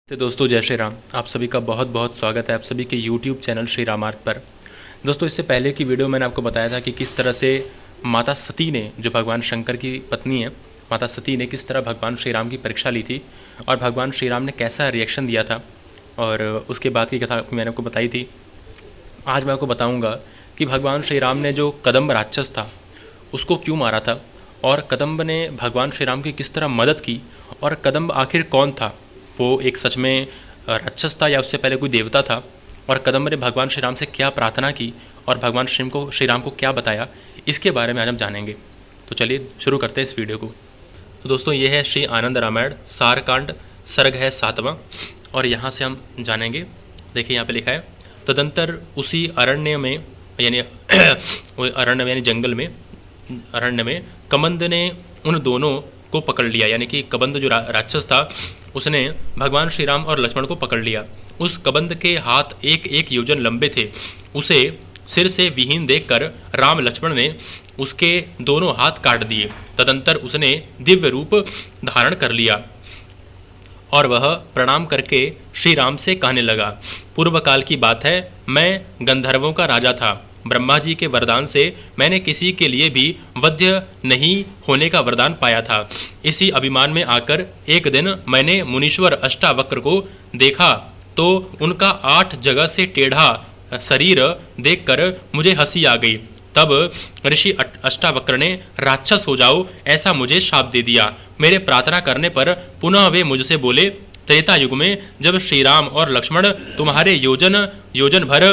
तो दोस्तों जय श्री राम। आप सभी का बहुत बहुत स्वागत है आप सभी के YouTube चैनल श्री रामार्थ पर। दोस्तों इससे पहले की वीडियो मैंने आपको बताया था कि किस तरह से माता सती ने, जो भगवान शंकर की पत्नी है, माता सती ने किस तरह भगवान श्री राम की परीक्षा ली थी और भगवान श्री राम ने कैसा रिएक्शन दिया था, और उसके बाद की कथा मैंने आपको बताई थी। आज मैं आपको बताऊँगा कि भगवान श्री राम ने जो कदम्ब राक्षस था उसको क्यों मारा था, और कदम्ब ने भगवान श्री राम की किस तरह मदद की, और कदम्ब आखिर कौन था, वो एक सच में राक्षस था या उससे पहले कोई देवता था, और कदम्ब ने भगवान श्री राम से क्या प्रार्थना की और भगवान श्री राम को क्या बताया, इसके बारे में आज हम जानेंगे। तो चलिए शुरू करते हैं इस वीडियो को। तो दोस्तों ये है श्री आनंद रामायण सारकांड, सर्ग है 7वां, और यहाँ से हम जानेंगे। देखिए यहाँ पे लिखा है, तदंतर उसी अरण्य में यानी अरण्य यानी जंगल में, अरण्य में कबंध ने उन दोनों को पकड़ लिया। यानी कि कबंध जो राक्षस था उसने भगवान श्री राम और लक्ष्मण को पकड़ लिया। उस कबंध के हाथ एक एक योजन लंबे थे। उसे सिर से विहीन देखकर राम लक्ष्मण ने उसके दोनों हाथ काट दिए। तदंतर उसने दिव्य रूप धारण कर लिया और वह प्रणाम करके श्री राम से कहने लगा, पूर्व काल की बात है, मैं गंधर्वों का राजा था। ब्रह्मा जी के वरदान से मैंने किसी के लिए भी वध्य नहीं होने का वरदान पाया था। इसी अभिमान में आकर एक दिन मैंने मुनीश्वर अष्टावक्र को देखा तो उनका 8 जगह से टेढ़ा शरीर देखकर मुझे हंसी आ गई। तब ऋषि अष्टावक्र ने राक्षस हो जाओ ऐसा मुझे शाप दे दिया। मेरे प्रार्थना करने पर पुनः वे मुझसे बोले, त्रेता युग में जब श्री राम और लक्ष्मण तुम्हारे योजन भर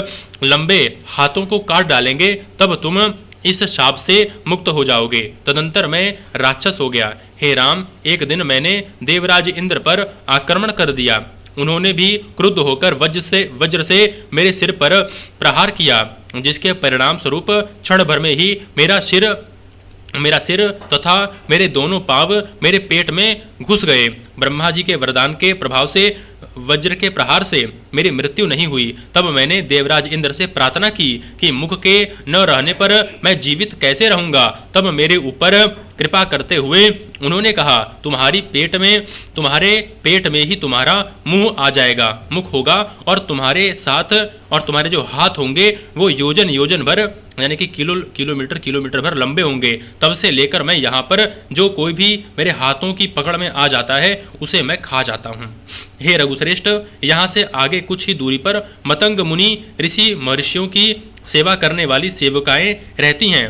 लंबे हाथों को काट डालेंगे तब तुम इस शाप से मुक्त हो जाओगे। तदंतर मैं राक्षस हो गया। हे राम, एक दिन मैंने देवराज इंद्र पर आक्रमण कर दिया। उन्होंने भी क्रुद्ध होकर वज्र से मेरे सिर पर प्रहार किया, जिसके परिणाम स्वरूप क्षण भर में ही मेरा सिर तथा मेरे दोनों पांव मेरे पेट में घुस गए। ब्रह्मा जी के वरदान के प्रभाव से वज्र के प्रहार से मेरी मृत्यु नहीं हुई। तब मैंने देवराज इंद्र से प्रार्थना की कि मुख के न रहने पर मैं जीवित कैसे रहूंगा। तब मेरे ऊपर कृपा करते हुए उन्होंने कहा, तुम्हारे पेट में ही तुम्हारा मुंह आ जाएगा, मुख होगा, और तुम्हारे साथ और तुम्हारे जो हाथ होंगे वो योजन भर यानी कि किलोमीटर भर लंबे होंगे। तब से लेकर मैं यहाँ पर जो कोई भी मेरे हाथों की पकड़ में आ जाता है उसे मैं खा जाता हूँ। हे रघुश्रेष्ठ, यहाँ से आगे कुछ ही दूरी पर मतंग मुनि ऋषि महर्षियों की सेवा करने वाली सेवकाएं रहती हैं,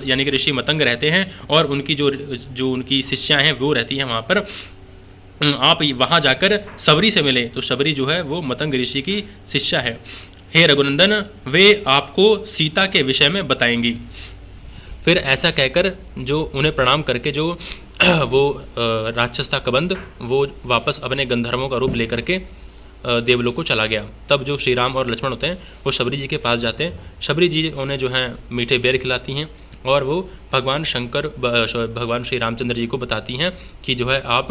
यानी कि ऋषि मतंग रहते हैं, और उनकी जो उनकी शिष्याएं हैं वो रहती हैं वहाँ पर। आप वहाँ जाकर शबरी से मिले। तो शबरी जो है वो मतंग ऋषि की शिष्या है। हे रघुनंदन, वे आपको सीता के विषय में बताएंगी। फिर ऐसा कहकर जो उन्हें प्रणाम करके जो वो राक्षस था कबंध, वो वापस अपने गंधर्वों का रूप लेकर के देवलोक को चला गया। तब जो श्री राम और लक्ष्मण होते हैं वो शबरी जी के पास जाते हैं। शबरी जी उन्हें जो है मीठे बेर खिलाती हैं और वो भगवान श्री रामचंद्र जी को बताती हैं कि जो है आप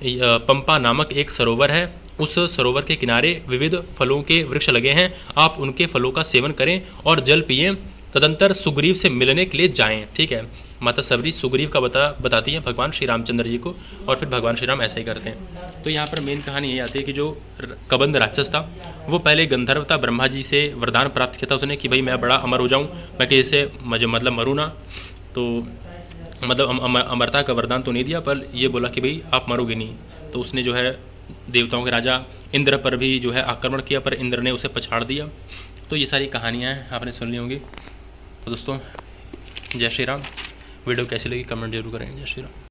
पंपा नामक एक सरोवर है, उस सरोवर के किनारे विविध फलों के वृक्ष लगे हैं, आप उनके फलों का सेवन करें और जल पिएं। तदंतर सुग्रीव से मिलने के लिए जाएं। ठीक है, माता शबरी सुग्रीव का बताती हैं भगवान श्री रामचंद्र जी को, और फिर भगवान श्री राम ऐसा ही करते हैं। तो यहाँ पर मेन कहानी ये आती है कि जो कबंध राक्षस था वो पहले गंधर्व था, ब्रह्मा जी से वरदान प्राप्त किया था उसने कि भाई मैं बड़ा अमर हो जाऊँ, मैं किसी से मतलब मरूँ ना। तो मतलब अमरता का वरदान तो नहीं दिया, पर ये बोला कि भाई आप मरोगे नहीं। तो उसने जो है देवताओं के राजा इंद्र पर भी जो है आक्रमण किया, पर इंद्र ने उसे पछाड़ दिया। तो ये सारी कहानियाँ हैं, आपने सुन ली होंगी। तो दोस्तों जय श्री राम। वीडियो कैसी लगी कमेंट जरूर करें। जय श्री राम।